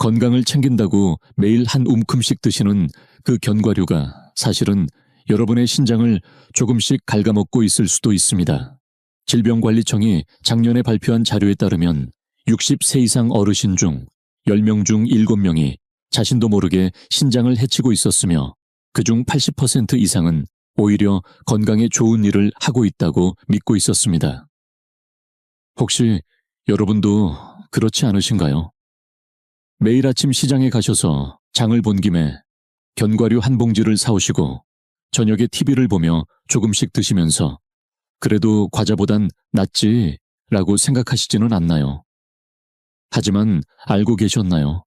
건강을 챙긴다고 매일 한 움큼씩 드시는 그 견과류가 사실은 여러분의 신장을 조금씩 갉아먹고 있을 수도 있습니다. 질병관리청이 작년에 발표한 자료에 따르면 60세 이상 어르신 중 10명 중 7명이 자신도 모르게 신장을 해치고 있었으며 그중 80% 이상은 오히려 건강에 좋은 일을 하고 있다고 믿고 있었습니다. 혹시 여러분도 그렇지 않으신가요? 매일 아침 시장에 가셔서 장을 본 김에 견과류 한 봉지를 사오시고 저녁에 TV를 보며 조금씩 드시면서 그래도 과자보단 낫지 라고 생각하시지는 않나요? 하지만 알고 계셨나요?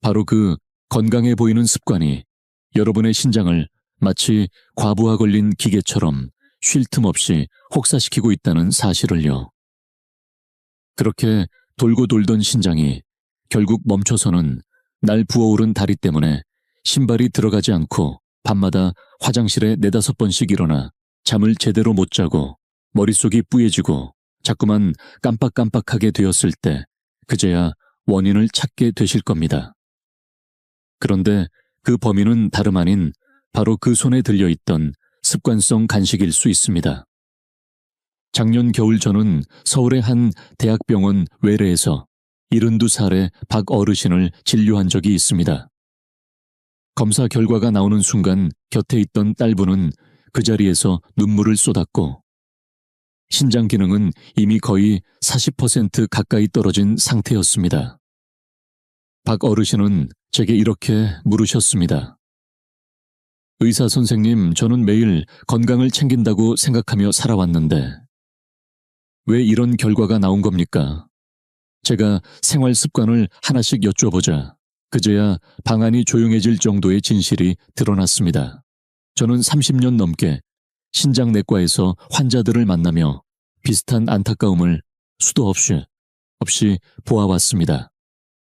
바로 그 건강해 보이는 습관이 여러분의 신장을 마치 과부하 걸린 기계처럼 쉴 틈 없이 혹사시키고 있다는 사실을요. 그렇게 돌고 돌던 신장이 결국 멈춰서는 날 부어오른 다리 때문에 신발이 들어가지 않고 밤마다 화장실에 4~5번씩 일어나 잠을 제대로 못 자고 머릿속이 뿌얘지고 자꾸만 깜빡깜빡하게 되었을 때 그제야 원인을 찾게 되실 겁니다. 그런데 그 범인은 다름 아닌 바로 그 손에 들려있던 습관성 간식일 수 있습니다. 작년 겨울 저는 서울의 한 대학병원 외래에서 72살의 박 어르신을 진료한 적이 있습니다. 검사 결과가 나오는 순간 곁에 있던 딸부는 그 자리에서 눈물을 쏟았고 신장 기능은 이미 거의 40% 가까이 떨어진 상태였습니다. 박 어르신은 제게 이렇게 물으셨습니다. 의사 선생님, 저는 매일 건강을 챙긴다고 생각하며 살아왔는데 왜 이런 결과가 나온 겁니까? 제가 생활 습관을 하나씩 여쭤보자 그제야 방안이 조용해질 정도의 진실이 드러났습니다. 저는 30년 넘게 신장내과에서 환자들을 만나며 비슷한 안타까움을 수도 없이 보아왔습니다.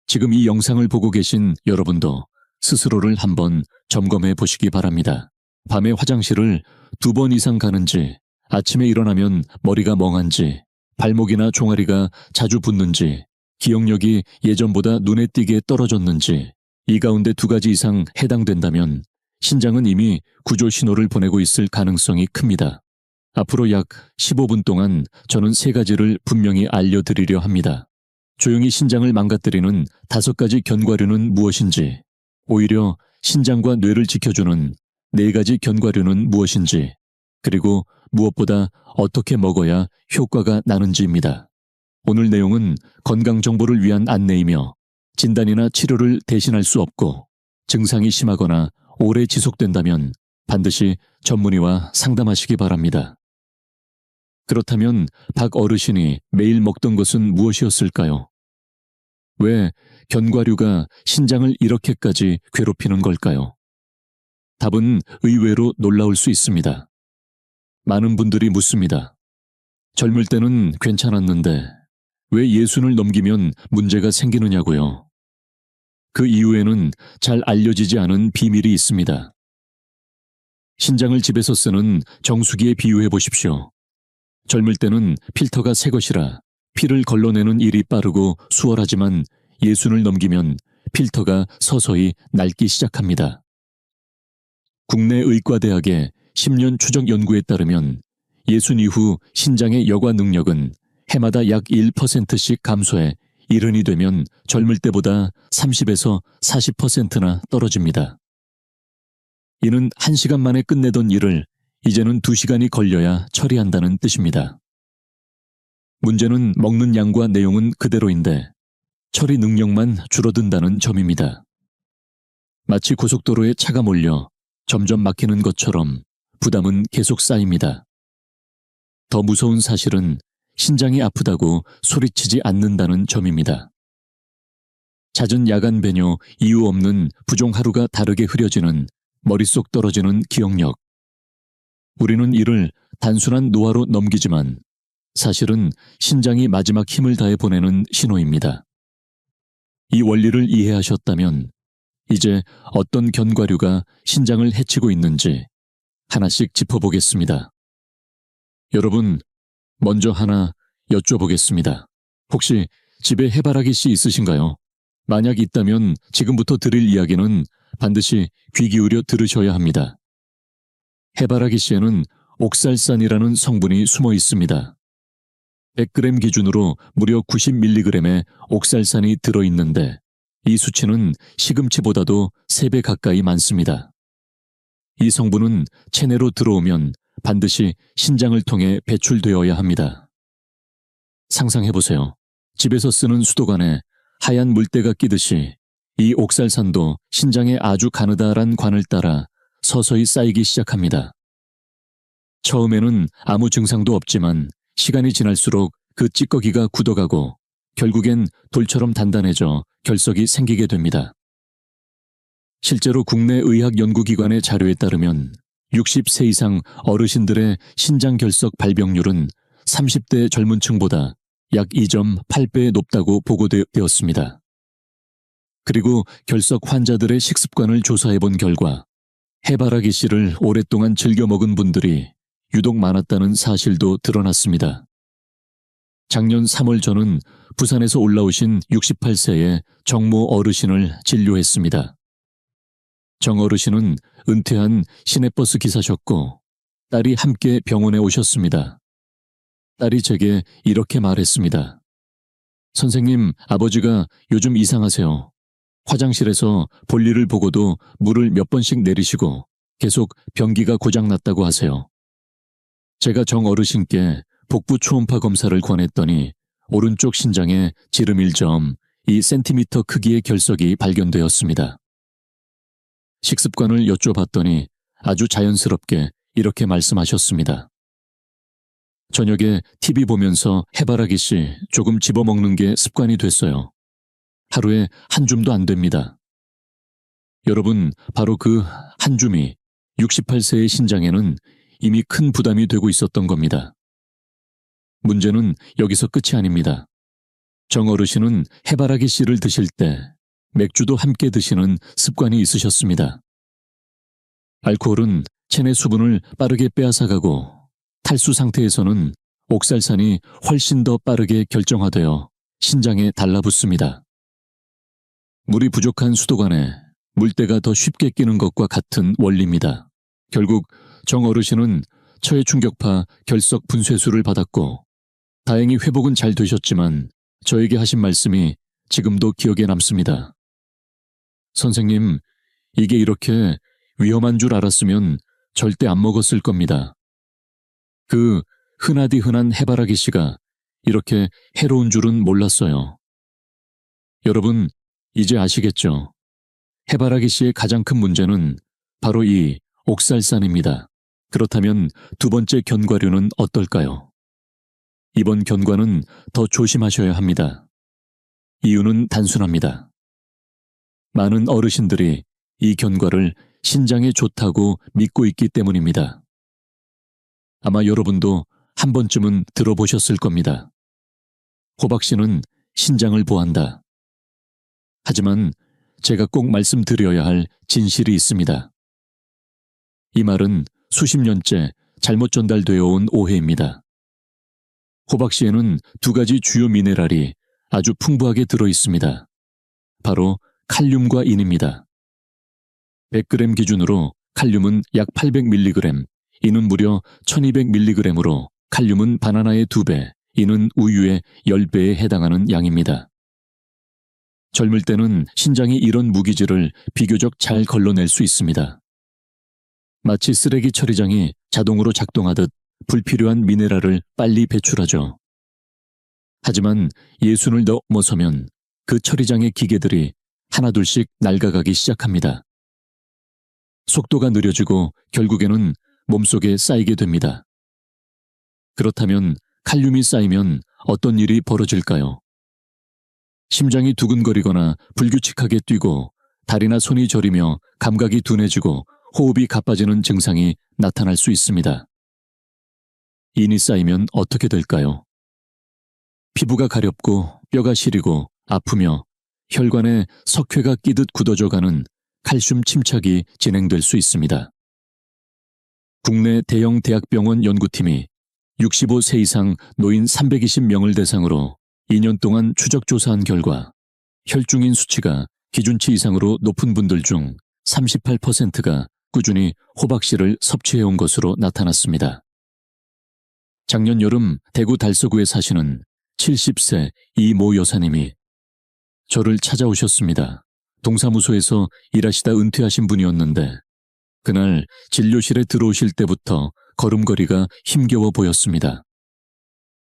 지금 이 영상을 보고 계신 여러분도 스스로를 한번 점검해 보시기 바랍니다. 밤에 화장실을 2번 이상 가는지, 아침에 일어나면 머리가 멍한지, 발목이나 종아리가 자주 붓는지, 기억력이 예전보다 눈에 띄게 떨어졌는지 이 가운데 2가지 이상 해당된다면 신장은 이미 구조 신호를 보내고 있을 가능성이 큽니다. 앞으로 약 15분 동안 저는 3가지를 분명히 알려드리려 합니다. 조용히 신장을 망가뜨리는 5가지 견과류는 무엇인지, 오히려 신장과 뇌를 지켜주는 4가지 견과류는 무엇인지, 그리고 무엇보다 어떻게 먹어야 효과가 나는지입니다. 오늘 내용은 건강 정보를 위한 안내이며 진단이나 치료를 대신할 수 없고 증상이 심하거나 오래 지속된다면 반드시 전문의와 상담하시기 바랍니다. 그렇다면 박 어르신이 매일 먹던 것은 무엇이었을까요? 왜 견과류가 신장을 이렇게까지 괴롭히는 걸까요? 답은 의외로 놀라울 수 있습니다. 많은 분들이 묻습니다. 젊을 때는 괜찮았는데 왜 60을 넘기면 문제가 생기느냐고요. 그 이유에는 잘 알려지지 않은 비밀이 있습니다. 신장을 집에서 쓰는 정수기에 비유해 보십시오. 젊을 때는 필터가 새 것이라 피를 걸러내는 일이 빠르고 수월하지만 60을 넘기면 필터가 서서히 낡기 시작합니다. 국내 의과대학의 10년 추적 연구에 따르면 60 이후 신장의 여과 능력은 해마다 약 1%씩 감소해 70이 되면 젊을 때보다 30에서 40%나 떨어집니다. 이는 1시간 만에 끝내던 일을 이제는 2시간이 걸려야 처리한다는 뜻입니다. 문제는 먹는 양과 내용은 그대로인데 처리 능력만 줄어든다는 점입니다. 마치 고속도로에 차가 몰려 점점 막히는 것처럼 부담은 계속 쌓입니다. 더 무서운 사실은 신장이 아프다고 소리치지 않는다는 점입니다. 잦은 야간 배뇨, 이유 없는 부종 하루가 다르게 흐려지는 머릿속 떨어지는 기억력. 우리는 이를 단순한 노화로 넘기지만 사실은 신장이 마지막 힘을 다해 보내는 신호입니다. 이 원리를 이해하셨다면 이제 어떤 견과류가 신장을 해치고 있는지 하나씩 짚어보겠습니다. 여러분, 먼저 하나 여쭤보겠습니다. 혹시 집에 해바라기 씨 있으신가요? 만약 있다면 지금부터 드릴 이야기는 반드시 귀 기울여 들으셔야 합니다. 해바라기 씨에는 옥살산이라는 성분이 숨어 있습니다. 100g 기준으로 무려 90mg의 옥살산이 들어있는데 이 수치는 시금치보다도 3배 가까이 많습니다. 이 성분은 체내로 들어오면 반드시 신장을 통해 배출되어야 합니다. 상상해보세요. 집에서 쓰는 수도관에 하얀 물때가 끼듯이 이 옥살산도 신장에 아주 가느다란 관을 따라 서서히 쌓이기 시작합니다. 처음에는 아무 증상도 없지만 시간이 지날수록 그 찌꺼기가 굳어가고 결국엔 돌처럼 단단해져 결석이 생기게 됩니다. 실제로 국내 의학연구기관의 자료에 따르면 60세 이상 어르신들의 신장결석 발병률은 30대 젊은 층보다 약 2.8배 높다고 보고되었습니다. 그리고 결석 환자들의 식습관을 조사해 본 결과 해바라기 씨를 오랫동안 즐겨 먹은 분들이 유독 많았다는 사실도 드러났습니다. 작년 3월 저는 부산에서 올라오신 68세의 정모 어르신을 진료했습니다. 정 어르신은 은퇴한 시내버스 기사셨고 딸이 함께 병원에 오셨습니다. 딸이 제게 이렇게 말했습니다. 선생님, 아버지가 요즘 이상하세요. 화장실에서 볼일을 보고도 물을 몇 번씩 내리시고 계속 변기가 고장났다고 하세요. 제가 정 어르신께 복부 초음파 검사를 권했더니 오른쪽 신장에 지름 1.2cm 크기의 결석이 발견되었습니다. 식습관을 여쭤봤더니 아주 자연스럽게 이렇게 말씀하셨습니다. 저녁에 TV 보면서 해바라기 씨 조금 집어먹는 게 습관이 됐어요. 하루에 한 줌도 안 됩니다. 여러분, 바로 그 한 줌이 68세의 신장에는 이미 큰 부담이 되고 있었던 겁니다. 문제는 여기서 끝이 아닙니다. 정 어르신은 해바라기 씨를 드실 때 맥주도 함께 드시는 습관이 있으셨습니다. 알코올은 체내 수분을 빠르게 빼앗아가고 탈수 상태에서는 옥살산이 훨씬 더 빠르게 결정화되어 신장에 달라붙습니다. 물이 부족한 수도관에 물때가 더 쉽게 끼는 것과 같은 원리입니다. 결국 정 어르신은 처해 충격파 결석 분쇄술을 받았고 다행히 회복은 잘 되셨지만 저에게 하신 말씀이 지금도 기억에 남습니다. 선생님, 이게 이렇게 위험한 줄 알았으면 절대 안 먹었을 겁니다. 그 흔하디 흔한 해바라기 씨가 이렇게 해로운 줄은 몰랐어요. 여러분, 이제 아시겠죠? 해바라기 씨의 가장 큰 문제는 바로 이 옥살산입니다. 그렇다면 두 번째 견과류는 어떨까요? 이번 견과는 더 조심하셔야 합니다. 이유는 단순합니다. 많은 어르신들이 이 견과를 신장에 좋다고 믿고 있기 때문입니다. 아마 여러분도 한 번쯤은 들어보셨을 겁니다. 호박씨는 신장을 보한다. 하지만 제가 꼭 말씀드려야 할 진실이 있습니다. 이 말은 수십 년째 잘못 전달되어 온 오해입니다. 호박씨에는 두 가지 주요 미네랄이 아주 풍부하게 들어 있습니다. 바로 칼륨과 인입니다. 100g 기준으로 칼륨은 약 800mg, 인은 무려 1200mg으로 칼륨은 바나나의 2배, 인은 우유의 10배에 해당하는 양입니다. 젊을 때는 신장이 이런 무기질을 비교적 잘 걸러낼 수 있습니다. 마치 쓰레기 처리장이 자동으로 작동하듯 불필요한 미네랄을 빨리 배출하죠. 하지만 예순을 넘어서면 그 처리장의 기계들이 하나둘씩 낡아가기 시작합니다. 속도가 느려지고 결국에는 몸속에 쌓이게 됩니다. 그렇다면 칼륨이 쌓이면 어떤 일이 벌어질까요? 심장이 두근거리거나 불규칙하게 뛰고 다리나 손이 저리며 감각이 둔해지고 호흡이 가빠지는 증상이 나타날 수 있습니다. 인이 쌓이면 어떻게 될까요? 피부가 가렵고 뼈가 시리고 아프며 혈관에 석회가 끼듯 굳어져가는 칼슘 침착이 진행될 수 있습니다. 국내 대형 대학병원 연구팀이 65세 이상 노인 320명을 대상으로 2년 동안 추적 조사한 결과 혈중인 수치가 기준치 이상으로 높은 분들 중 38%가 꾸준히 호박씨를 섭취해온 것으로 나타났습니다. 작년 여름 대구 달서구에 사시는 70세 이모 여사님이 저를 찾아오셨습니다. 동사무소에서 일하시다 은퇴하신 분이었는데 그날 진료실에 들어오실 때부터 걸음걸이가 힘겨워 보였습니다.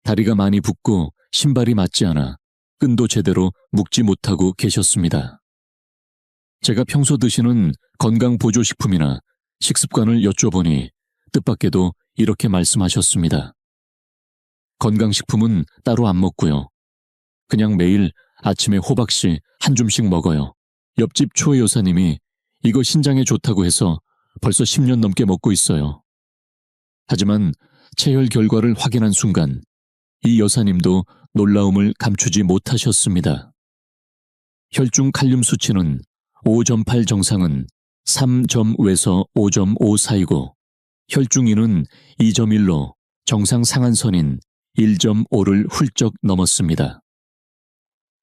다리가 많이 붓고 신발이 맞지 않아 끈도 제대로 묶지 못하고 계셨습니다. 제가 평소 드시는 건강보조식품이나 식습관을 여쭤보니 뜻밖에도 이렇게 말씀하셨습니다. 건강식품은 따로 안 먹고요. 그냥 매일 아침에 호박씨 한 줌씩 먹어요. 옆집 초 여사님이 이거 신장에 좋다고 해서 벌써 10년 넘게 먹고 있어요. 하지만 체혈 결과를 확인한 순간 이 여사님도 놀라움을 감추지 못하셨습니다. 혈중 칼륨 수치는 5.8 정상은 3.5에서 5.5 사이고 혈중인은 2.1로 정상 상한선인 1.5를 훌쩍 넘었습니다.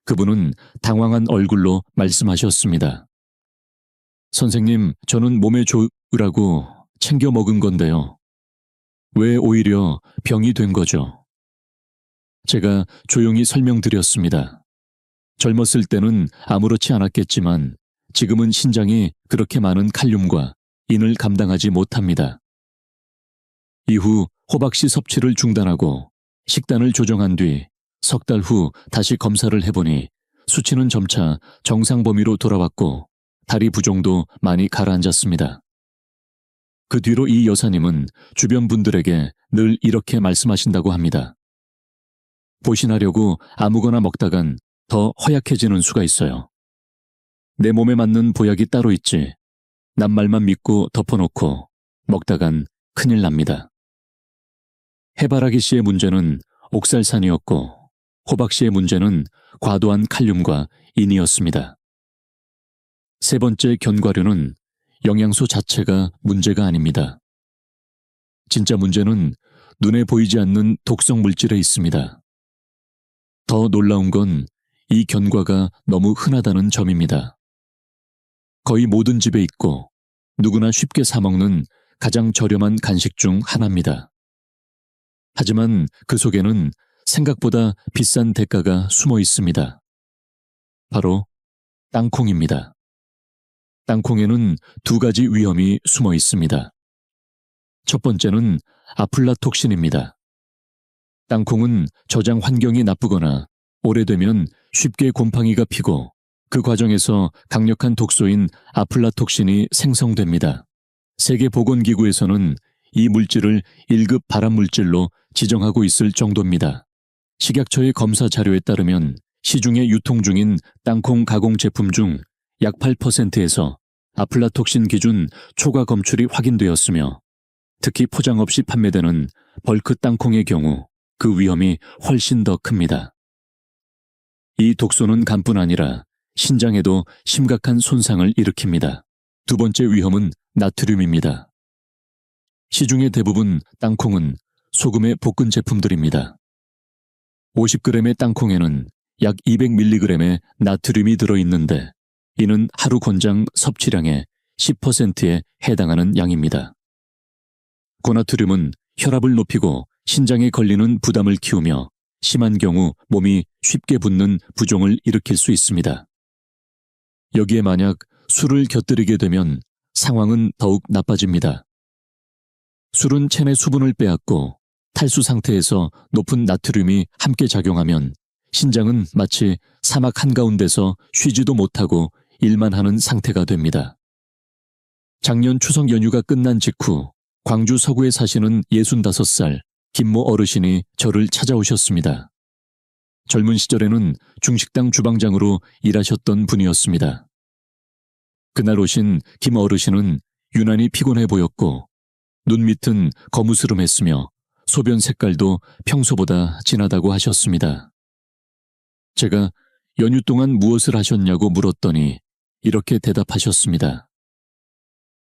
그분은 당황한 얼굴로 말씀하셨습니다. 선생님, 저는 몸에 좋으라고 챙겨 먹은 건데요. 왜 오히려 병이 된 거죠? 제가 조용히 설명드렸습니다. 젊었을 때는 아무렇지 않았겠지만 지금은 신장이 그렇게 많은 칼륨과 인을 감당하지 못합니다. 이후 호박씨 섭취를 중단하고 식단을 조정한 뒤 석 달 후 다시 검사를 해보니 수치는 점차 정상 범위로 돌아왔고 다리 부종도 많이 가라앉았습니다. 그 뒤로 이 여사님은 주변 분들에게 늘 이렇게 말씀하신다고 합니다. 보신하려고 아무거나 먹다간 더 허약해지는 수가 있어요. 내 몸에 맞는 보약이 따로 있지. 남 말만 믿고 덮어놓고 먹다간 큰일 납니다. 해바라기 씨의 문제는 옥살산이었고 호박 씨의 문제는 과도한 칼륨과 인이었습니다. 세 번째 견과류는 영양소 자체가 문제가 아닙니다. 진짜 문제는 눈에 보이지 않는 독성 물질에 있습니다. 더 놀라운 건 이 견과가 너무 흔하다는 점입니다. 거의 모든 집에 있고 누구나 쉽게 사 먹는 가장 저렴한 간식 중 하나입니다. 하지만 그 속에는 생각보다 비싼 대가가 숨어 있습니다. 바로 땅콩입니다. 땅콩에는 두 가지 위험이 숨어 있습니다. 첫 번째는 아플라톡신입니다. 땅콩은 저장 환경이 나쁘거나 오래되면 쉽게 곰팡이가 피고 그 과정에서 강력한 독소인 아플라톡신이 생성됩니다. 세계보건기구에서는 이 물질을 1급 발암물질로 지정하고 있을 정도입니다. 식약처의 검사 자료에 따르면 시중에 유통 중인 땅콩 가공 제품 중 약 8%에서 아플라톡신 기준 초과 검출이 확인되었으며 특히 포장 없이 판매되는 벌크 땅콩의 경우 그 위험이 훨씬 더 큽니다. 이 독소는 간뿐 아니라 신장에도 심각한 손상을 일으킵니다. 두 번째 위험은 나트륨입니다. 시중의 대부분 땅콩은 소금의 볶은 제품들입니다. 50g의 땅콩에는 약 200mg의 나트륨이 들어있는데 이는 하루 권장 섭취량의 10%에 해당하는 양입니다. 고나트륨은 혈압을 높이고 신장에 걸리는 부담을 키우며 심한 경우 몸이 쉽게 붓는 부종을 일으킬 수 있습니다. 여기에 만약 술을 곁들이게 되면 상황은 더욱 나빠집니다. 술은 체내 수분을 빼앗고 탈수 상태에서 높은 나트륨이 함께 작용하면 신장은 마치 사막 한가운데서 쉬지도 못하고 일만 하는 상태가 됩니다. 작년 추석 연휴가 끝난 직후 광주 서구에 사시는 65살 김모 어르신이 저를 찾아오셨습니다. 젊은 시절에는 중식당 주방장으로 일하셨던 분이었습니다. 그날 오신 김 어르신은 유난히 피곤해 보였고 눈 밑은 거무스름했으며 소변 색깔도 평소보다 진하다고 하셨습니다. 제가 연휴 동안 무엇을 하셨냐고 물었더니 이렇게 대답하셨습니다.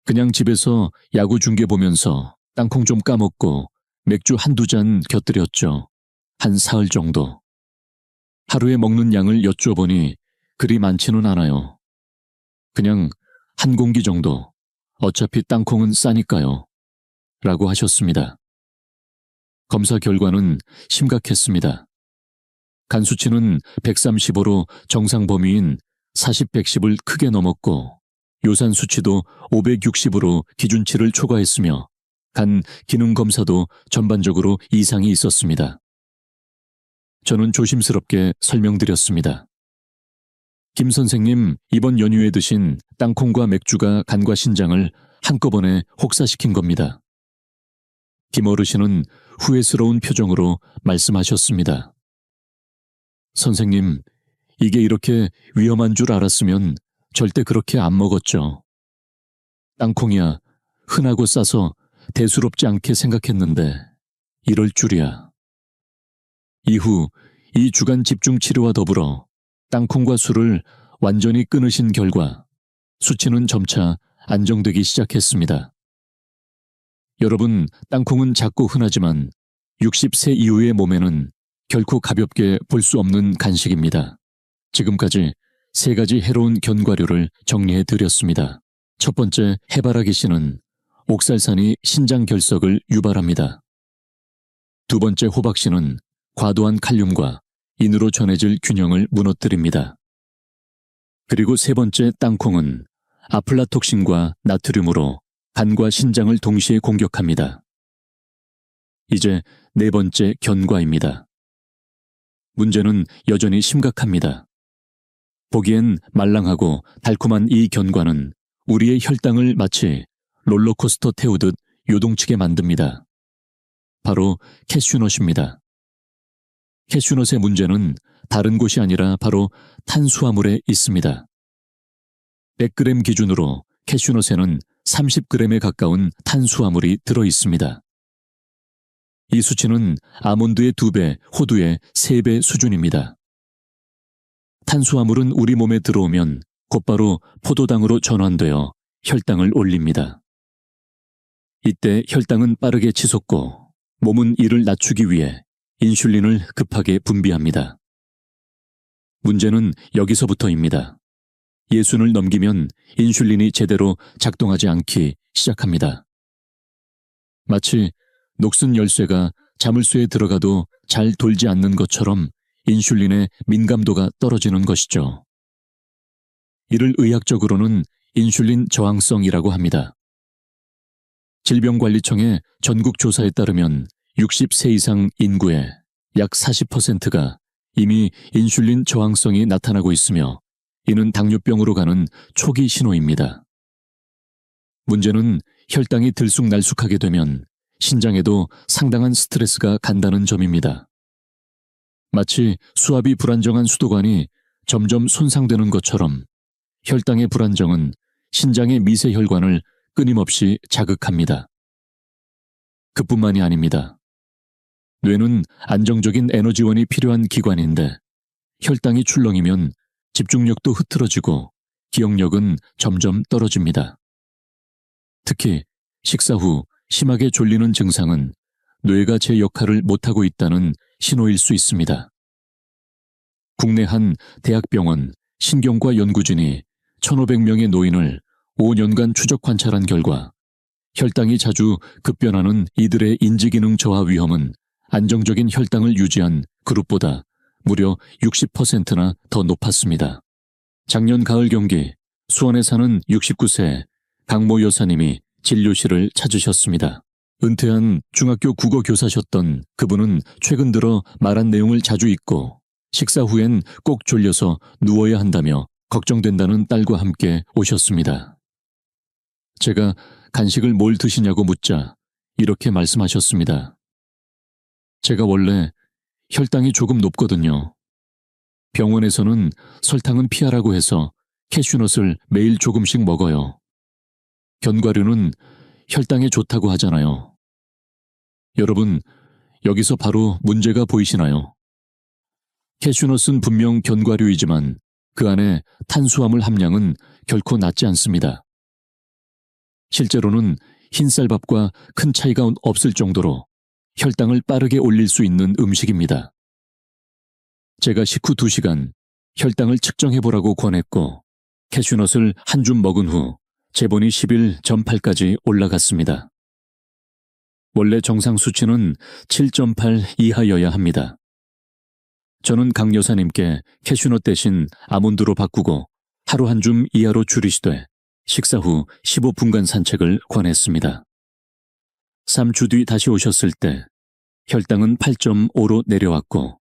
그냥 집에서 야구 중계 보면서 땅콩 좀 까먹고 맥주 한두 잔 곁들였죠. 한 사흘 정도. 하루에 먹는 양을 여쭈어보니 그리 많지는 않아요. 그냥 한 공기 정도. 어차피 땅콩은 싸니까요. 라고 하셨습니다. 검사 결과는 심각했습니다. 간 수치는 135로 정상 범위인 40-110을 크게 넘었고 요산 수치도 560으로 기준치를 초과했으며 간 기능 검사도 전반적으로 이상이 있었습니다. 저는 조심스럽게 설명드렸습니다. 김 선생님, 이번 연휴에 드신 땅콩과 맥주가 간과 신장을 한꺼번에 혹사시킨 겁니다. 김 어르신은 후회스러운 표정으로 말씀하셨습니다. 선생님, 이게 이렇게 위험한 줄 알았으면 절대 그렇게 안 먹었죠. 땅콩이야 흔하고 싸서 대수롭지 않게 생각했는데 이럴 줄이야. 이후 2주간 집중 치료와 더불어 땅콩과 술을 완전히 끊으신 결과 수치는 점차 안정되기 시작했습니다. 여러분, 땅콩은 작고 흔하지만 60세 이후의 몸에는 결코 가볍게 볼 수 없는 간식입니다. 지금까지 3가지 해로운 견과류를 정리해 드렸습니다. 첫 번째, 해바라기 씨는 옥살산이 신장 결석을 유발합니다. 두 번째, 호박 씨는 과도한 칼륨과 인으로 전해질 균형을 무너뜨립니다. 그리고 세 번째, 땅콩은 아플라톡신과 나트륨으로 간과 신장을 동시에 공격합니다. 이제 네 번째, 견과입니다. 문제는 여전히 심각합니다. 보기엔 말랑하고 달콤한 이 견과는 우리의 혈당을 마치 롤러코스터 태우듯 요동치게 만듭니다. 바로 캐슈넛입니다. 캐슈넛의 문제는 다른 곳이 아니라 바로 탄수화물에 있습니다. 100g 기준으로 캐슈넛에는 30g에 가까운 탄수화물이 들어 있습니다. 이 수치는 아몬드의 2배, 호두의 3배 수준입니다. 탄수화물은 우리 몸에 들어오면 곧바로 포도당으로 전환되어 혈당을 올립니다. 이때 혈당은 빠르게 치솟고 몸은 이를 낮추기 위해 인슐린을 급하게 분비합니다. 문제는 여기서부터입니다. 예순을 넘기면 인슐린이 제대로 작동하지 않기 시작합니다. 마치 녹슨 열쇠가 자물쇠에 들어가도 잘 돌지 않는 것처럼 인슐린의 민감도가 떨어지는 것이죠. 이를 의학적으로는 인슐린 저항성이라고 합니다. 질병관리청의 전국 조사에 따르면 60세 이상 인구의 약 40%가 이미 인슐린 저항성이 나타나고 있으며 이는 당뇨병으로 가는 초기 신호입니다. 문제는 혈당이 들쑥날쑥하게 되면 신장에도 상당한 스트레스가 간다는 점입니다. 마치 수압이 불안정한 수도관이 점점 손상되는 것처럼 혈당의 불안정은 신장의 미세혈관을 끊임없이 자극합니다. 그뿐만이 아닙니다. 뇌는 안정적인 에너지원이 필요한 기관인데 혈당이 출렁이면 집중력도 흐트러지고 기억력은 점점 떨어집니다. 특히 식사 후 심하게 졸리는 증상은 뇌가 제 역할을 못하고 있다는 신호일 수 있습니다. 국내 한 대학병원 신경과 연구진이 1,500명의 노인을 5년간 추적 관찰한 결과 혈당이 자주 급변하는 이들의 인지기능 저하 위험은 안정적인 혈당을 유지한 그룹보다 무려 60%나 더 높았습니다. 작년 가을 경기 수원에 사는 69세 강모 여사님이 진료실을 찾으셨습니다. 은퇴한 중학교 국어 교사셨던 그분은 최근 들어 말한 내용을 자주 잊고 식사 후엔 꼭 졸려서 누워야 한다며 걱정된다는 딸과 함께 오셨습니다. 제가 간식을 뭘 드시냐고 묻자 이렇게 말씀하셨습니다. 제가 원래 혈당이 조금 높거든요. 병원에서는 설탕은 피하라고 해서 캐슈넛을 매일 조금씩 먹어요. 견과류는 혈당에 좋다고 하잖아요. 여러분, 여기서 바로 문제가 보이시나요? 캐슈넛은 분명 견과류이지만 그 안에 탄수화물 함량은 결코 낮지 않습니다. 실제로는 흰쌀밥과 큰 차이가 없을 정도로 혈당을 빠르게 올릴 수 있는 음식입니다. 제가 식후 2시간 혈당을 측정해보라고 권했고 캐슈넛을 한 줌 먹은 후 재본이 11.8까지 올라갔습니다. 원래 정상 수치는 7.8 이하여야 합니다. 저는 강 여사님께 캐슈넛 대신 아몬드로 바꾸고 하루 한 줌 이하로 줄이시되 식사 후 15분간 산책을 권했습니다. 3주 뒤 다시 오셨을 때 혈당은 8.5로 내려왔고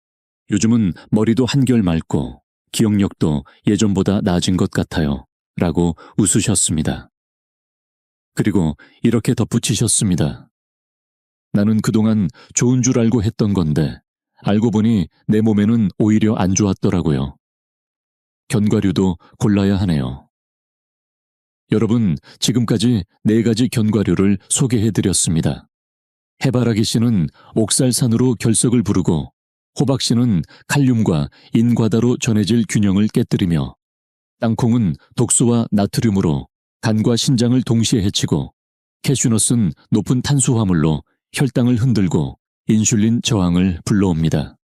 요즘은 머리도 한결 맑고 기억력도 예전보다 나아진 것 같아요. 라고 웃으셨습니다. 그리고 이렇게 덧붙이셨습니다. 나는 그동안 좋은 줄 알고 했던 건데 알고 보니 내 몸에는 오히려 안 좋았더라고요. 견과류도 골라야 하네요. 여러분, 지금까지 4가지 견과류를 소개해드렸습니다. 해바라기 씨는 옥살산으로 결석을 부르고 호박씨는 칼륨과 인과다로 전해질 균형을 깨뜨리며 땅콩은 독소와 나트륨으로 간과 신장을 동시에 해치고 캐슈넛은 높은 탄수화물로 혈당을 흔들고 인슐린 저항을 불러옵니다.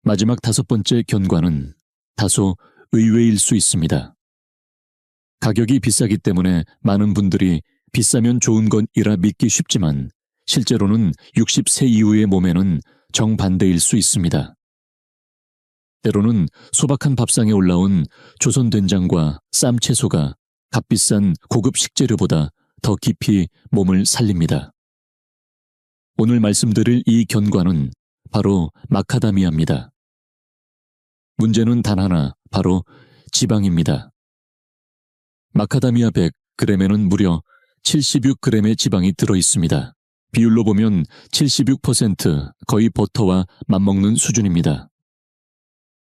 마지막 5번째 견과는 다소 의외일 수 있습니다. 가격이 비싸기 때문에 많은 분들이 비싸면 좋은 것이라 믿기 쉽지만 실제로는 60세 이후의 몸에는 정반대일 수 있습니다. 때로는 소박한 밥상에 올라온 조선 된장과 쌈채소가 값비싼 고급 식재료보다 더 깊이 몸을 살립니다. 오늘 말씀드릴 이 견과는 바로 마카다미아입니다. 문제는 단 하나, 바로 지방입니다. 마카다미아 100g에는 무려 76g의 지방이 들어있습니다. 비율로 보면 76% 거의 버터와 맞먹는 수준입니다.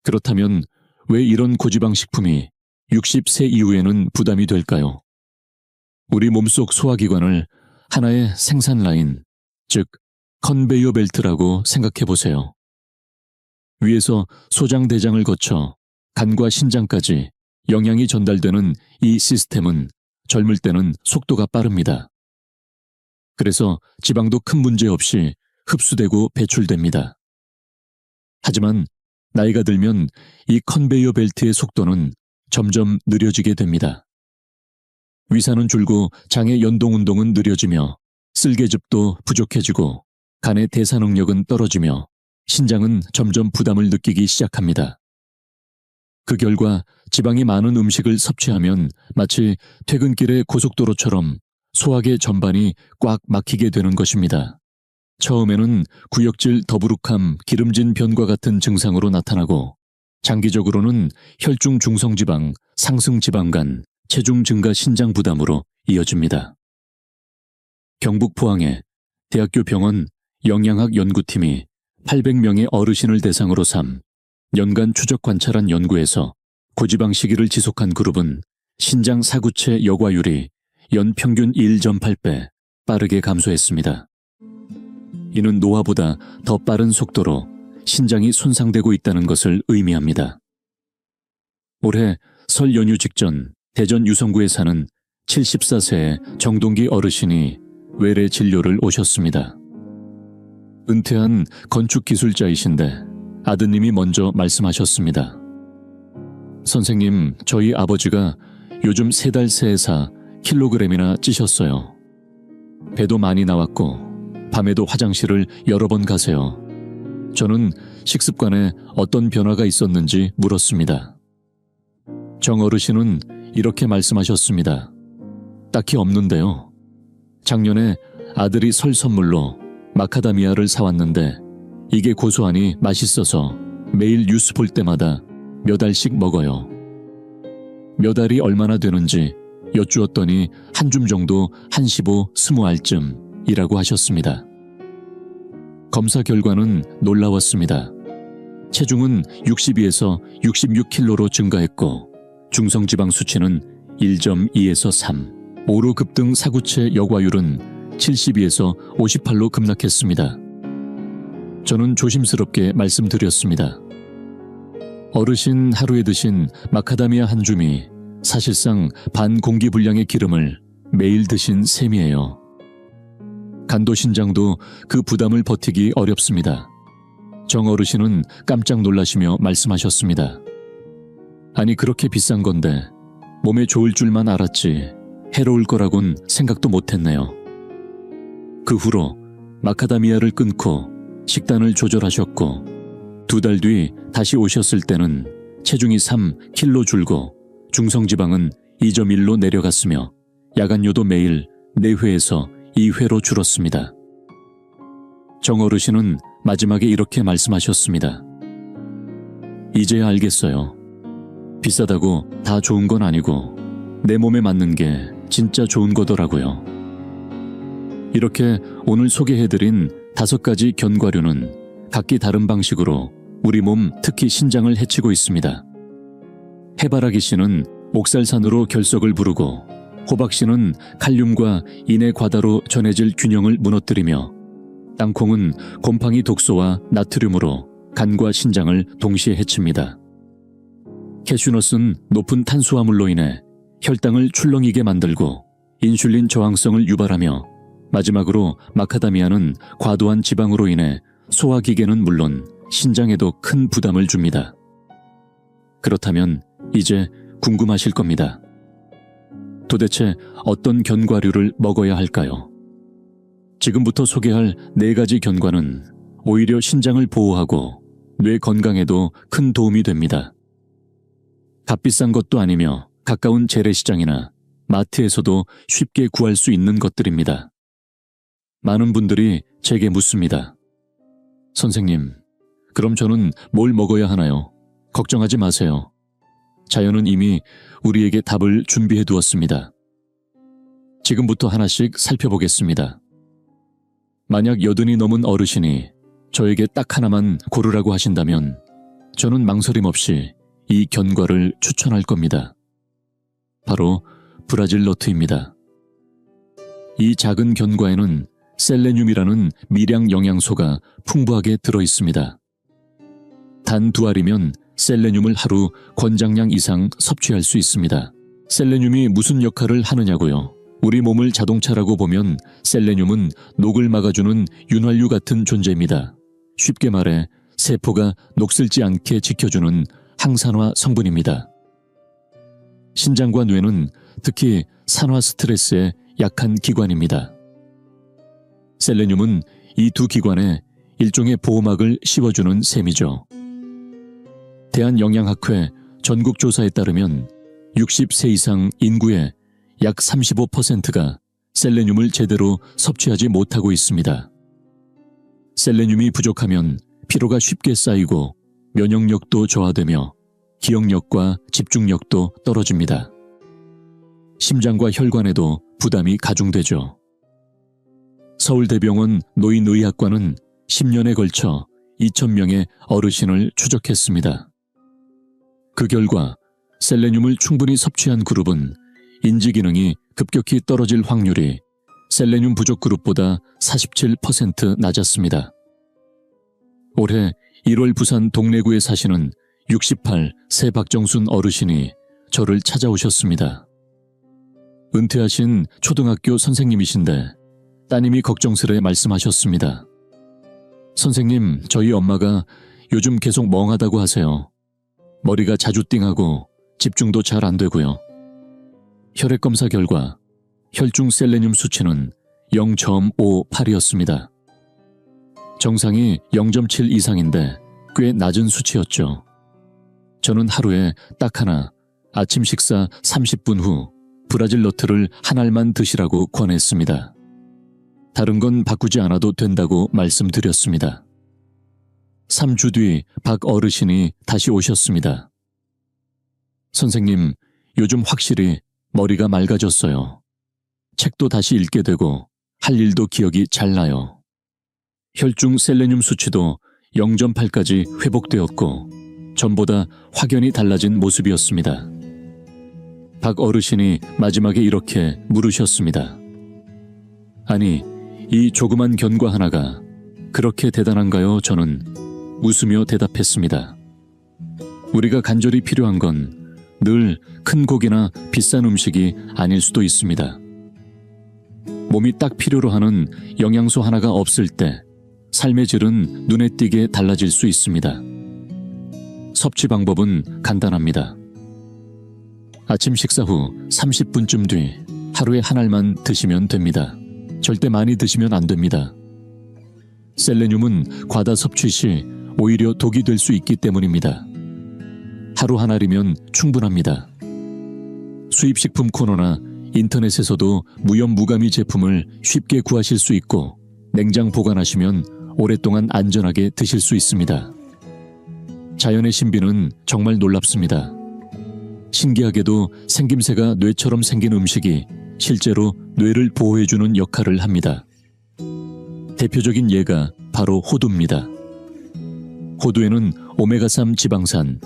그렇다면 왜 이런 고지방 식품이 60세 이후에는 부담이 될까요? 우리 몸속 소화기관을 하나의 생산 라인, 즉 컨베이어 벨트라고 생각해 보세요. 위에서 소장대장을 거쳐 간과 신장까지 영양이 전달되는 이 시스템은 젊을 때는 속도가 빠릅니다. 그래서 지방도 큰 문제 없이 흡수되고 배출됩니다. 하지만 나이가 들면 이 컨베이어 벨트의 속도는 점점 느려지게 됩니다. 위산은 줄고 장의 연동운동은 느려지며 쓸개즙도 부족해지고 간의 대사 능력은 떨어지며 신장은 점점 부담을 느끼기 시작합니다. 그 결과 지방이 많은 음식을 섭취하면 마치 퇴근길의 고속도로처럼 소화계 전반이 꽉 막히게 되는 것입니다. 처음에는 구역질 더부룩함, 기름진 변과 같은 증상으로 나타나고 장기적으로는 혈중 중성지방, 상승 지방간, 체중 증가 신장 부담으로 이어집니다. 경북 포항의 대학교 병원 영양학 연구팀이 800명의 어르신을 대상으로 삼 연간 추적 관찰한 연구에서 고지방 시기를 지속한 그룹은 신장 사구체 여과율이 연 평균 1.8배 빠르게 감소했습니다. 이는 노화보다 더 빠른 속도로 신장이 손상되고 있다는 것을 의미합니다. 올해 설 연휴 직전 대전 유성구에 사는 74세의 정동기 어르신이 외래 진료를 오셨습니다. 은퇴한 건축기술자이신데 아드님이 먼저 말씀하셨습니다. 선생님, 저희 아버지가 요즘 3달 새에 4kg이나 찌셨어요. 배도 많이 나왔고 밤에도 화장실을 여러 번 가세요. 저는 식습관에 어떤 변화가 있었는지 물었습니다. 정 어르신은 이렇게 말씀하셨습니다. 딱히 없는데요. 작년에 아들이 설 선물로 마카다미아를 사왔는데 이게 고소하니 맛있어서 매일 뉴스 볼 때마다 몇 알씩 먹어요. 몇 알이 얼마나 되는지 여쭈었더니 한 줌 정도 한 15, 20알쯤이라고 하셨습니다. 검사 결과는 놀라웠습니다. 체중은 62에서 66kg로 증가했고 중성지방 수치는 1.2에서 3, 5로 급등 사구체 여과율은 72에서 58로 급락했습니다. 저는 조심스럽게 말씀드렸습니다. 어르신 하루에 드신 마카다미아 한 줌이 사실상 반 공기 분량의 기름을 매일 드신 셈이에요. 간도 신장도 그 부담을 버티기 어렵습니다. 정 어르신은 깜짝 놀라시며 말씀하셨습니다. 아니 그렇게 비싼 건데 몸에 좋을 줄만 알았지 해로울 거라곤 생각도 못했네요. 그 후로 마카다미아를 끊고 식단을 조절하셨고 2달 뒤 다시 오셨을 때는 체중이 3kg 줄고 중성지방은 2.1로 내려갔으며 야간요도 매일 4회에서 2회로 줄었습니다. 정 어르신은 마지막에 이렇게 말씀하셨습니다. 이제야 알겠어요. 비싸다고 다 좋은 건 아니고 내 몸에 맞는 게 진짜 좋은 거더라고요. 이렇게 오늘 소개해드린 5가지 견과류는 각기 다른 방식으로 우리 몸 특히 신장을 해치고 있습니다. 해바라기 씨는 옥살산으로 결석을 부르고 호박 씨는 칼륨과 인의 과다로 전해질 균형을 무너뜨리며 땅콩은 곰팡이 독소와 나트륨으로 간과 신장을 동시에 해칩니다. 캐슈넛은 높은 탄수화물로 인해 혈당을 출렁이게 만들고 인슐린 저항성을 유발하며 마지막으로 마카다미아는 과도한 지방으로 인해 소화기계는 물론 신장에도 큰 부담을 줍니다. 그렇다면 이제 궁금하실 겁니다. 도대체 어떤 견과류를 먹어야 할까요? 지금부터 소개할 4가지 견과는 오히려 신장을 보호하고 뇌 건강에도 큰 도움이 됩니다. 값비싼 것도 아니며 가까운 재래시장이나 마트에서도 쉽게 구할 수 있는 것들입니다. 많은 분들이 제게 묻습니다. 선생님, 그럼 저는 뭘 먹어야 하나요? 걱정하지 마세요. 자연은 이미 우리에게 답을 준비해 두었습니다. 지금부터 하나씩 살펴보겠습니다. 만약 80이 넘은 어르신이 저에게 딱 하나만 고르라고 하신다면 저는 망설임 없이 이 견과를 추천할 겁니다. 바로 브라질 너트입니다. 이 작은 견과에는 셀레늄이라는 미량 영양소가 풍부하게 들어있습니다. 단 2알이면 셀레늄을 하루 권장량 이상 섭취할 수 있습니다. 셀레늄이 무슨 역할을 하느냐고요? 우리 몸을 자동차라고 보면 셀레늄은 녹을 막아주는 윤활유 같은 존재입니다. 쉽게 말해 세포가 녹슬지 않게 지켜주는 항산화 성분입니다. 신장과 뇌는 특히 산화 스트레스에 약한 기관입니다. 셀레늄은 이 2 기관에 일종의 보호막을 씌워주는 셈이죠. 대한영양학회 전국조사에 따르면 60세 이상 인구의 약 35%가 셀레늄을 제대로 섭취하지 못하고 있습니다. 셀레늄이 부족하면 피로가 쉽게 쌓이고 면역력도 저하되며 기억력과 집중력도 떨어집니다. 심장과 혈관에도 부담이 가중되죠. 서울대병원 노인의학과는 10년에 걸쳐 2,000명의 어르신을 추적했습니다. 그 결과 셀레늄을 충분히 섭취한 그룹은 인지기능이 급격히 떨어질 확률이 셀레늄 부족 그룹보다 47% 낮았습니다. 올해 1월 부산 동래구에 사시는 68세 박정순 어르신이 저를 찾아오셨습니다. 은퇴하신 초등학교 선생님이신데 따님이 걱정스레 말씀하셨습니다. 선생님, 저희 엄마가 요즘 계속 멍하다고 하세요. 머리가 자주 띵하고 집중도 잘 안 되고요. 혈액검사 결과 혈중 셀레늄 수치는 0.58이었습니다. 정상이 0.7 이상인데 꽤 낮은 수치였죠. 저는 하루에 딱 하나 아침 식사 30분 후 브라질 너트를 한 알만 드시라고 권했습니다. 다른 건 바꾸지 않아도 된다고 말씀드렸습니다. 3주 뒤 박 어르신이 다시 오셨습니다. 선생님, 요즘 확실히 머리가 맑아졌어요. 책도 다시 읽게 되고 할 일도 기억이 잘 나요. 혈중 셀레늄 수치도 0.8까지 회복되었고 전보다 확연히 달라진 모습이었습니다. 박 어르신이 마지막에 이렇게 물으셨습니다. 아니, 이 조그만 견과 하나가 그렇게 대단한가요? 저는 웃으며 대답했습니다. 우리가 간절히 필요한 건 늘 큰 고기나 비싼 음식이 아닐 수도 있습니다. 몸이 딱 필요로 하는 영양소 하나가 없을 때 삶의 질은 눈에 띄게 달라질 수 있습니다. 섭취 방법은 간단합니다. 아침 식사 후 30분쯤 뒤 하루에 한 알만 드시면 됩니다. 절대 많이 드시면 안 됩니다. 셀레늄은 과다 섭취 시 오히려 독이 될 수 있기 때문입니다. 하루 한 알이면 충분합니다. 수입식품 코너나 인터넷에서도 무염무가미 제품을 쉽게 구하실 수 있고 냉장 보관하시면 오랫동안 안전하게 드실 수 있습니다. 자연의 신비는 정말 놀랍습니다. 신기하게도 생김새가 뇌처럼 생긴 음식이 실제로 뇌를 보호해주는 역할을 합니다. 대표적인 예가 바로 호두입니다. 호두에는 오메가3 지방산,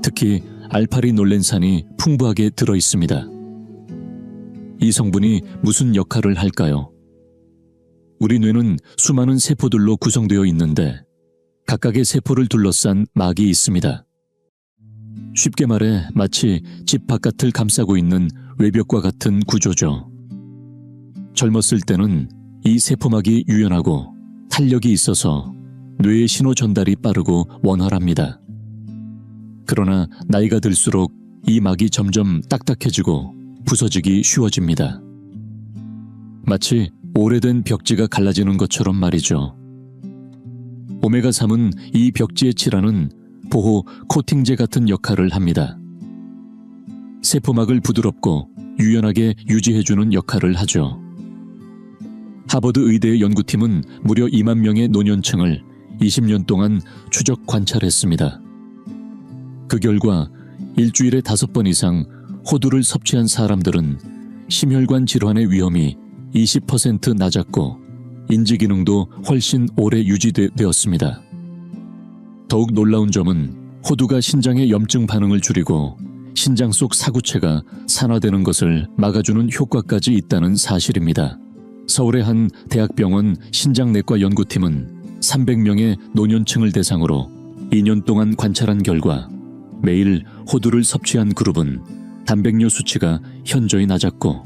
특히 알파리놀렌산이 풍부하게 들어있습니다. 이 성분이 무슨 역할을 할까요? 우리 뇌는 수많은 세포들로 구성되어 있는데 각각의 세포를 둘러싼 막이 있습니다. 쉽게 말해 마치 집 바깥을 감싸고 있는 외벽과 같은 구조죠. 젊었을 때는 이 세포막이 유연하고 탄력이 있어서 뇌의 신호 전달이 빠르고 원활합니다. 그러나 나이가 들수록 이 막이 점점 딱딱해지고 부서지기 쉬워집니다. 마치 오래된 벽지가 갈라지는 것처럼 말이죠. 오메가3은 이 벽지에 칠하는 보호 코팅제 같은 역할을 합니다. 세포막을 부드럽고 유연하게 유지해주는 역할을 하죠. 하버드 의대의 연구팀은 무려 2만 명의 노년층을 20년 동안 추적 관찰했습니다. 그 결과 일주일에 5번 이상 호두를 섭취한 사람들은 심혈관 질환의 위험이 20% 낮았고 인지기능도 훨씬 오래 유지되었습니다. 더욱 놀라운 점은 호두가 신장의 염증 반응을 줄이고 신장 속 사구체가 산화되는 것을 막아주는 효과까지 있다는 사실입니다. 서울의 한 대학병원 신장내과 연구팀은 300명의 노년층을 대상으로 2년 동안 관찰한 결과 매일 호두를 섭취한 그룹은 단백뇨 수치가 현저히 낮았고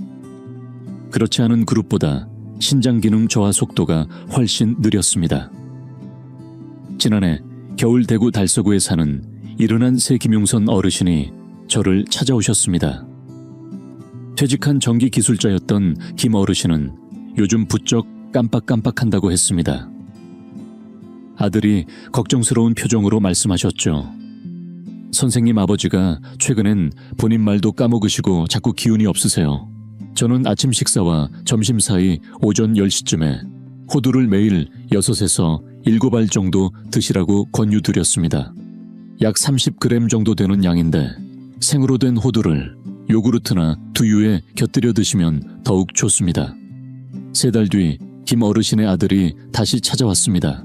그렇지 않은 그룹보다 신장 기능 저하 속도가 훨씬 느렸습니다. 지난해 겨울 대구 달서구에 사는 이른한 세김용선 어르신이 저를 찾아오셨습니다. 퇴직한 전기 기술자였던 김 어르신은 요즘 부쩍 깜빡깜빡한다고 했습니다. 아들이 걱정스러운 표정으로 말씀하셨죠. 선생님 아버지가 최근엔 본인 말도 까먹으시고 자꾸 기운이 없으세요. 저는 아침 식사와 점심 사이 오전 10시쯤에 호두를 매일 6에서 7알 정도 드시라고 권유드렸습니다. 약 30g 정도 되는 양인데 생으로 된 호두를 요구르트나 두유에 곁들여 드시면 더욱 좋습니다. 3달 뒤 김 어르신의 아들이 다시 찾아왔습니다.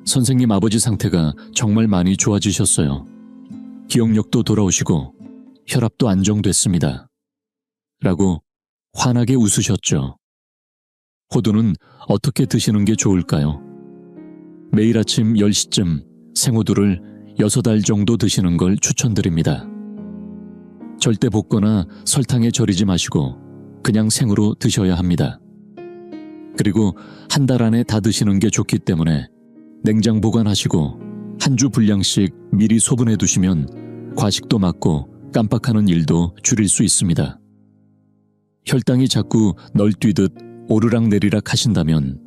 선생님 아버지 상태가 정말 많이 좋아지셨어요. 기억력도 돌아오시고 혈압도 안정됐습니다. 라고 환하게 웃으셨죠. 호두는 어떻게 드시는 게 좋을까요? 매일 아침 10시쯤 생호두를 6알 정도 드시는 걸 추천드립니다. 절대 볶거나 설탕에 절이지 마시고 그냥 생으로 드셔야 합니다. 그리고 한 달 안에 다 드시는 게 좋기 때문에 냉장 보관하시고 한 주 분량씩 미리 소분해 두시면 과식도 막고 깜빡하는 일도 줄일 수 있습니다. 혈당이 자꾸 널뛰듯 오르락내리락 하신다면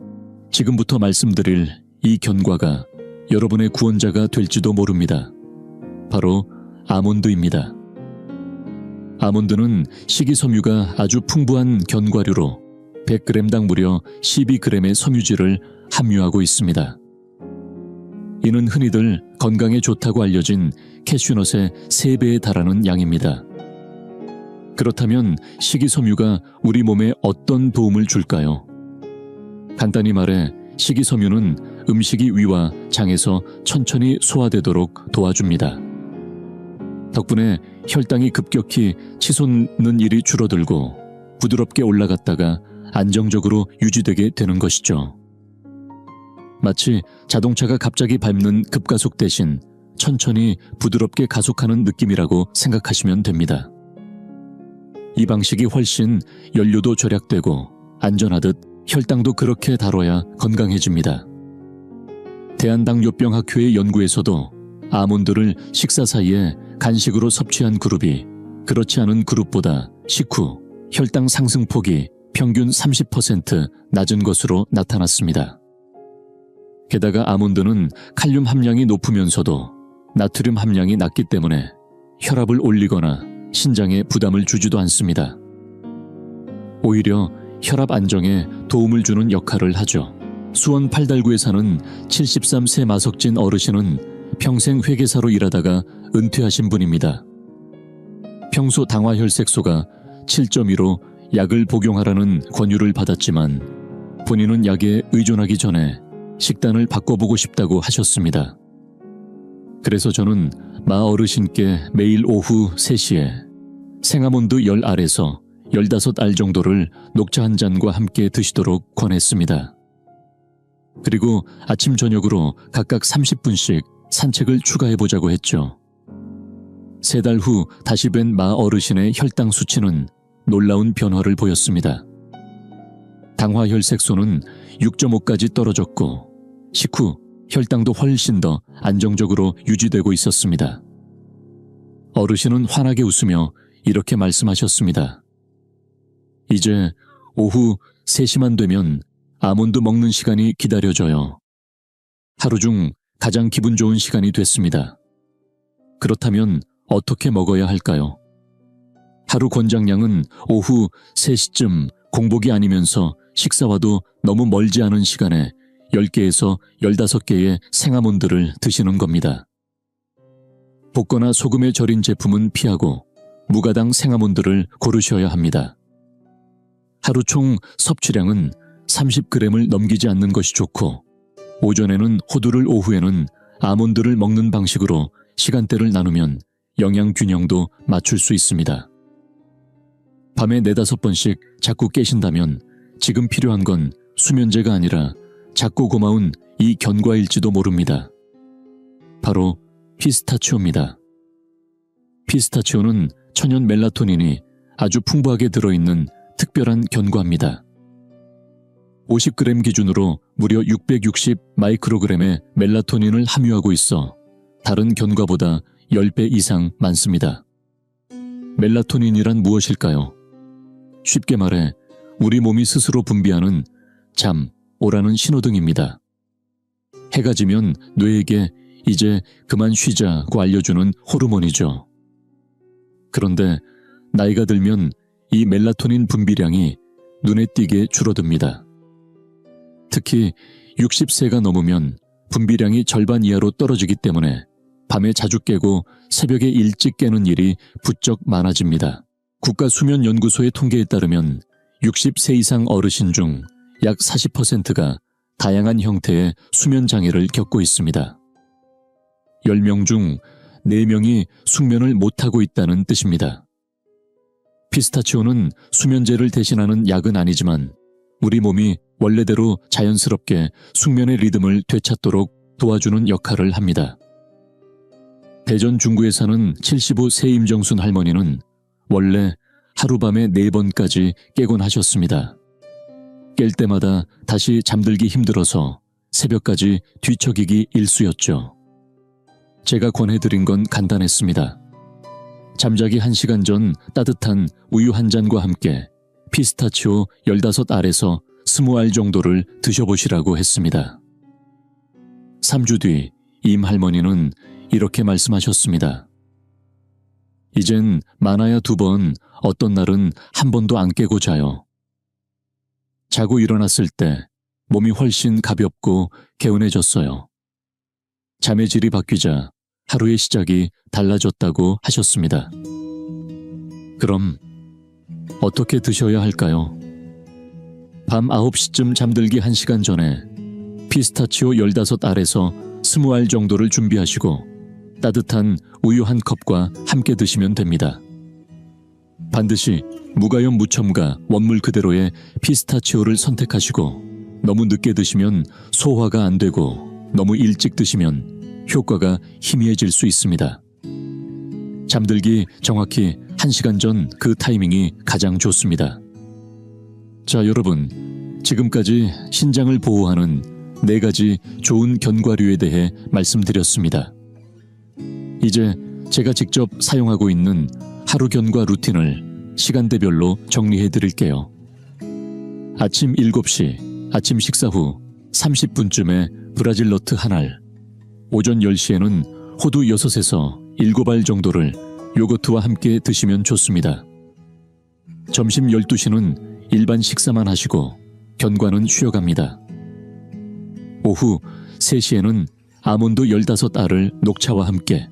지금부터 말씀드릴 이 견과가 여러분의 구원자가 될지도 모릅니다. 바로 아몬드입니다. 아몬드는 식이섬유가 아주 풍부한 견과류로 100g당 무려 12g의 섬유질을 함유하고 있습니다. 이는 흔히들 건강에 좋다고 알려진 캐슈넛의 3배에 달하는 양입니다. 그렇다면 식이섬유가 우리 몸에 어떤 도움을 줄까요? 간단히 말해 식이섬유는 음식이 위와 장에서 천천히 소화되도록 도와줍니다. 덕분에 혈당이 급격히 치솟는 일이 줄어들고 부드럽게 올라갔다가 안정적으로 유지되게 되는 것이죠. 마치 자동차가 갑자기 밟는 급가속 대신 천천히 부드럽게 가속하는 느낌이라고 생각하시면 됩니다. 이 방식이 훨씬 연료도 절약되고 안전하듯 혈당도 그렇게 다뤄야 건강해집니다. 대한당뇨병학회의 연구에서도 아몬드를 식사 사이에 간식으로 섭취한 그룹이 그렇지 않은 그룹보다 식후 혈당 상승폭이 평균 30% 낮은 것으로 나타났습니다. 게다가 아몬드는 칼륨 함량이 높으면서도 나트륨 함량이 낮기 때문에 혈압을 올리거나 신장에 부담을 주지도 않습니다. 오히려 혈압 안정에 도움을 주는 역할을 하죠. 수원 팔달구에 사는 73세 마석진 어르신은 평생 회계사로 일하다가 은퇴하신 분입니다. 평소 당화혈색소가 7.2로 약을 복용하라는 권유를 받았지만 본인은 약에 의존하기 전에 식단을 바꿔보고 싶다고 하셨습니다. 그래서 저는 마 어르신께 매일 오후 3시에 생아몬드 10알에서 15알 정도를 녹차 한 잔과 함께 드시도록 권했습니다. 그리고 아침 저녁으로 각각 30분씩 산책을 추가해보자고 했죠. 3달 후 다시 뵌 마 어르신의 혈당 수치는 놀라운 변화를 보였습니다. 당화혈색소는 6.5까지 떨어졌고 식후 혈당도 훨씬 더 안정적으로 유지되고 있었습니다. 어르신은 환하게 웃으며 이렇게 말씀하셨습니다. 이제 오후 3시만 되면 아몬드 먹는 시간이 기다려져요. 하루 중 가장 기분 좋은 시간이 됐습니다. 그렇다면 어떻게 먹어야 할까요? 하루 권장량은 오후 3시쯤 공복이 아니면서 식사와도 너무 멀지 않은 시간에 10개에서 15개의 생아몬드를 드시는 겁니다. 볶거나 소금에 절인 제품은 피하고 무가당 생아몬드를 고르셔야 합니다. 하루 총 섭취량은 30g을 넘기지 않는 것이 좋고 오전에는 호두를 오후에는 아몬드를 먹는 방식으로 시간대를 나누면 영양 균형도 맞출 수 있습니다. 밤에 4-5번씩 자꾸 깨신다면 지금 필요한 건 수면제가 아니라 작고 고마운 이 견과일지도 모릅니다. 바로 피스타치오입니다. 피스타치오는 천연 멜라토닌이 아주 풍부하게 들어있는 특별한 견과입니다. 50g 기준으로 무려 660 마이크로그램의 멜라토닌을 함유하고 있어 다른 견과보다 10배 이상 많습니다. 멜라토닌이란 무엇일까요? 쉽게 말해 우리 몸이 스스로 분비하는 잠, 오라는 신호등입니다. 해가 지면 뇌에게 이제 그만 쉬자고 알려주는 호르몬이죠. 그런데 나이가 들면 이 멜라토닌 분비량이 눈에 띄게 줄어듭니다. 특히 60세가 넘으면 분비량이 절반 이하로 떨어지기 때문에 밤에 자주 깨고 새벽에 일찍 깨는 일이 부쩍 많아집니다. 국가수면연구소의 통계에 따르면 60세 이상 어르신 중 약 40%가 다양한 형태의 수면장애를 겪고 있습니다. 10명 중 4명이 숙면을 못하고 있다는 뜻입니다. 피스타치오는 수면제를 대신하는 약은 아니지만 우리 몸이 원래대로 자연스럽게 숙면의 리듬을 되찾도록 도와주는 역할을 합니다. 대전 중구에 사는 75세 임정순 할머니는 원래 하룻밤에 4번까지 깨곤 하셨습니다. 깰 때마다 다시 잠들기 힘들어서 새벽까지 뒤척이기 일쑤였죠. 제가 권해드린 건 간단했습니다. 잠자기 1시간 전 따뜻한 우유 한 잔과 함께 피스타치오 15알에서 20알 정도를 드셔보시라고 했습니다. 3주 뒤 임 할머니는 이렇게 말씀하셨습니다. 이젠 많아야 2번, 어떤 날은 한 번도 안 깨고 자요. 자고 일어났을 때 몸이 훨씬 가볍고 개운해졌어요. 잠의 질이 바뀌자 하루의 시작이 달라졌다고 하셨습니다. 그럼 어떻게 드셔야 할까요? 밤 9시쯤 잠들기 1시간 전에 피스타치오 15알에서 20알 정도를 준비하시고 따뜻한 우유 한 컵과 함께 드시면 됩니다. 반드시 무가염 무첨가 원물 그대로의 피스타치오를 선택하시고 너무 늦게 드시면 소화가 안 되고 너무 일찍 드시면 효과가 희미해질 수 있습니다. 잠들기 정확히 1시간 전 그 타이밍이 가장 좋습니다. 자, 여러분, 지금까지 신장을 보호하는 4가지 좋은 견과류에 대해 말씀드렸습니다. 이제 제가 직접 사용하고 있는 하루 견과 루틴을 시간대별로 정리해 드릴게요. 아침 7시, 아침 식사 후 30분쯤에 브라질 너트 한 알, 오전 10시에는 호두 6에서 7알 정도를 요거트와 함께 드시면 좋습니다. 점심 12시는 일반 식사만 하시고 견과는 쉬어갑니다. 오후 3시에는 아몬드 15알을 녹차와 함께,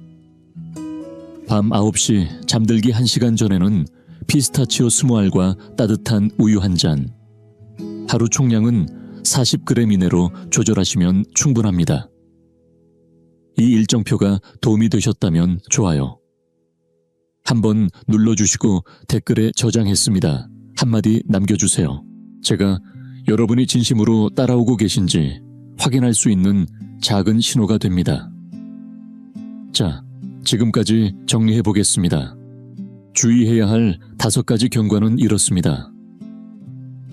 밤 9시 잠들기 1시간 전에는 피스타치오 20알과 따뜻한 우유 한 잔, 하루 총량은 40g 이내로 조절하시면 충분합니다. 이 일정표가 도움이 되셨다면 좋아요. 한번 눌러주시고 댓글에 저장했습니다. 한마디 남겨주세요. 제가 여러분이 진심으로 따라오고 계신지 확인할 수 있는 작은 신호가 됩니다. 자, 지금까지 정리해 보겠습니다. 주의해야 할 5가지 경과는 이렇습니다.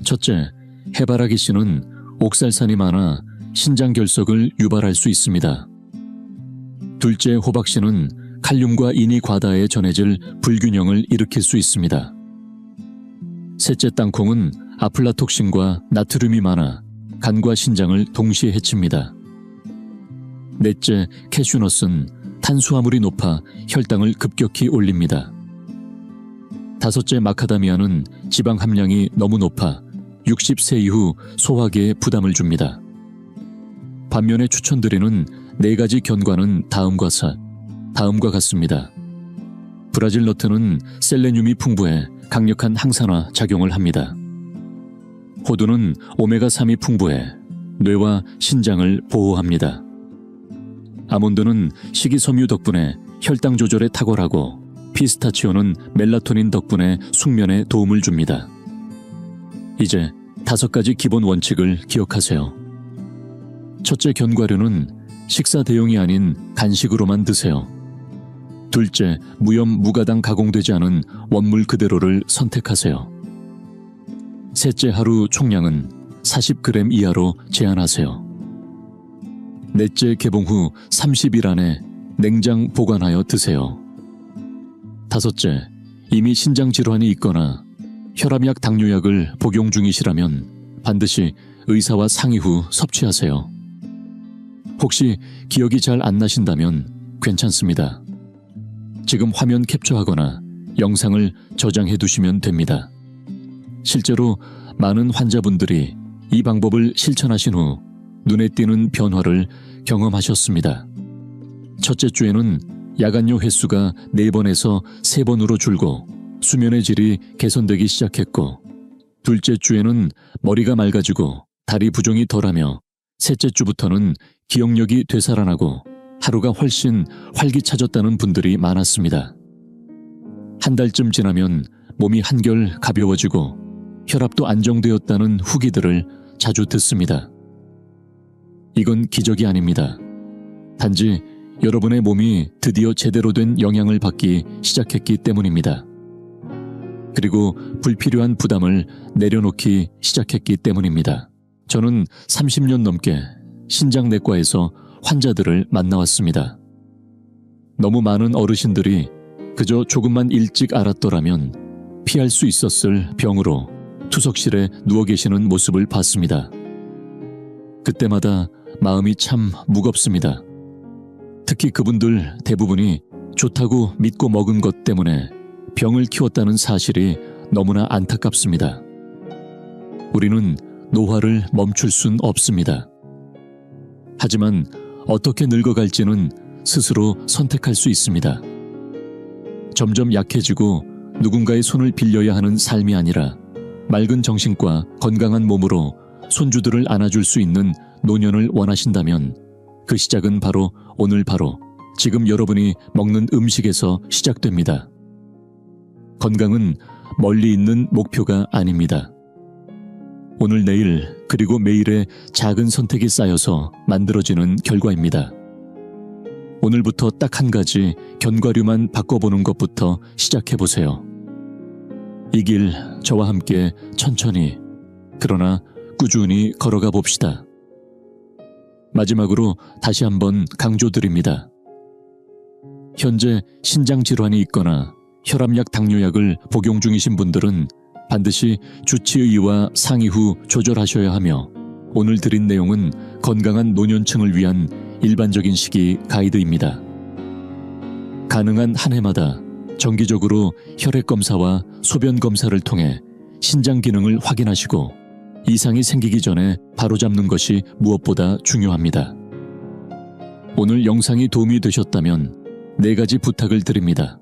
첫째, 해바라기 씨는 옥살산이 많아 신장 결석을 유발할 수 있습니다. 둘째, 호박 씨는 칼륨과 인이 과다에 전해질 불균형을 일으킬 수 있습니다. 셋째, 땅콩은 아플라톡신과 나트륨이 많아 간과 신장을 동시에 해칩니다. 넷째, 캐슈넛은 탄수화물이 높아 혈당을 급격히 올립니다. 다섯째, 마카다미아는 지방 함량이 너무 높아 60세 이후 소화기에 부담을 줍니다. 반면에 추천드리는 4가지 견과는 다음과 같습니다. 브라질 너트는 셀레늄이 풍부해 강력한 항산화 작용을 합니다. 호두는 오메가3이 풍부해 뇌와 신장을 보호합니다. 아몬드는 식이섬유 덕분에 혈당 조절에 탁월하고, 피스타치오는 멜라토닌 덕분에 숙면에 도움을 줍니다. 이제 5가지 기본 원칙을 기억하세요. 첫째, 견과류는 식사 대용이 아닌 간식으로만 드세요. 둘째, 무염 무가당 가공되지 않은 원물 그대로를 선택하세요. 셋째, 하루 총량은 40g 이하로 제한하세요. 넷째, 개봉 후 30일 안에 냉장 보관하여 드세요. 다섯째, 이미 신장 질환이 있거나 혈압약, 당뇨약을 복용 중이시라면 반드시 의사와 상의 후 섭취하세요. 혹시 기억이 잘 안 나신다면 괜찮습니다. 지금 화면 캡처하거나 영상을 저장해 두시면 됩니다. 실제로 많은 환자분들이 이 방법을 실천하신 후 눈에 띄는 변화를 경험하셨습니다. 첫째 주에는 야간요 횟수가 4번에서 3번으로 줄고 수면의 질이 개선되기 시작했고, 둘째 주에는 머리가 맑아지고 다리 부종이 덜하며, 셋째 주부터는 기억력이 되살아나고 하루가 훨씬 활기차졌다는 분들이 많았습니다. 한 달쯤 지나면 몸이 한결 가벼워지고 혈압도 안정되었다는 후기들을 자주 듣습니다. 이건 기적이 아닙니다. 단지 여러분의 몸이 드디어 제대로 된 영향을 받기 시작했기 때문입니다. 그리고 불필요한 부담을 내려놓기 시작했기 때문입니다. 저는 30년 넘게 신장내과에서 환자들을 만나왔습니다. 너무 많은 어르신들이 그저 조금만 일찍 알았더라면 피할 수 있었을 병으로 투석실에 누워 계시는 모습을 봤습니다. 그때마다 마음이 참 무겁습니다. 특히 그분들 대부분이 좋다고 믿고 먹은 것 때문에 병을 키웠다는 사실이 너무나 안타깝습니다. 우리는 노화를 멈출 순 없습니다. 하지만 어떻게 늙어갈지는 스스로 선택할 수 있습니다. 점점 약해지고 누군가의 손을 빌려야 하는 삶이 아니라 맑은 정신과 건강한 몸으로 손주들을 안아줄 수 있는 노년을 원하신다면 그 시작은 바로 오늘, 바로 지금 여러분이 먹는 음식에서 시작됩니다. 건강은 멀리 있는 목표가 아닙니다. 오늘, 내일, 그리고 매일의 작은 선택이 쌓여서 만들어지는 결과입니다. 오늘부터 딱 한 가지 견과류만 바꿔보는 것부터 시작해보세요. 이 길 저와 함께 천천히, 그러나 꾸준히 걸어가 봅시다. 마지막으로 다시 한번 강조드립니다. 현재 신장 질환이 있거나 혈압약, 당뇨약을 복용 중이신 분들은 반드시 주치의와 상의 후 조절하셔야 하며, 오늘 드린 내용은 건강한 노년층을 위한 일반적인 식이 가이드입니다. 가능한 한 해마다 정기적으로 혈액 검사와 소변 검사를 통해 신장 기능을 확인하시고 이상이 생기기 전에 바로잡는 것이 무엇보다 중요합니다. 오늘 영상이 도움이 되셨다면 4가지 부탁을 드립니다.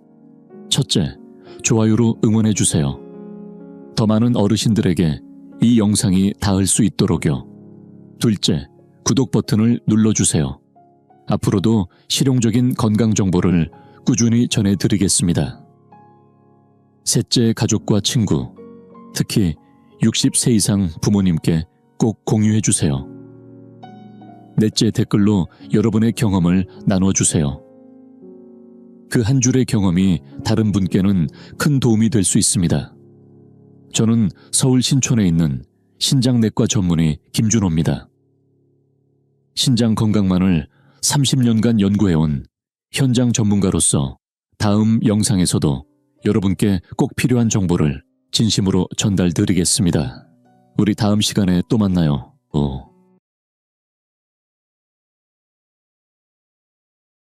첫째, 좋아요로 응원해주세요. 더 많은 어르신들에게 이 영상이 닿을 수 있도록요. 둘째, 구독 버튼을 눌러주세요. 앞으로도 실용적인 건강 정보를 꾸준히 전해드리겠습니다. 셋째, 가족과 친구, 특히 60세 이상 부모님께 꼭 공유해주세요. 넷째, 댓글로 여러분의 경험을 나눠주세요. 그 한 줄의 경험이 다른 분께는 큰 도움이 될 수 있습니다. 저는 서울 신촌에 있는 신장내과 전문의 김준호입니다. 신장 건강만을 30년간 연구해온 현장 전문가로서 다음 영상에서도 여러분께 꼭 필요한 정보를 진심으로 전달드리겠습니다. 우리 다음 시간에 또 만나요.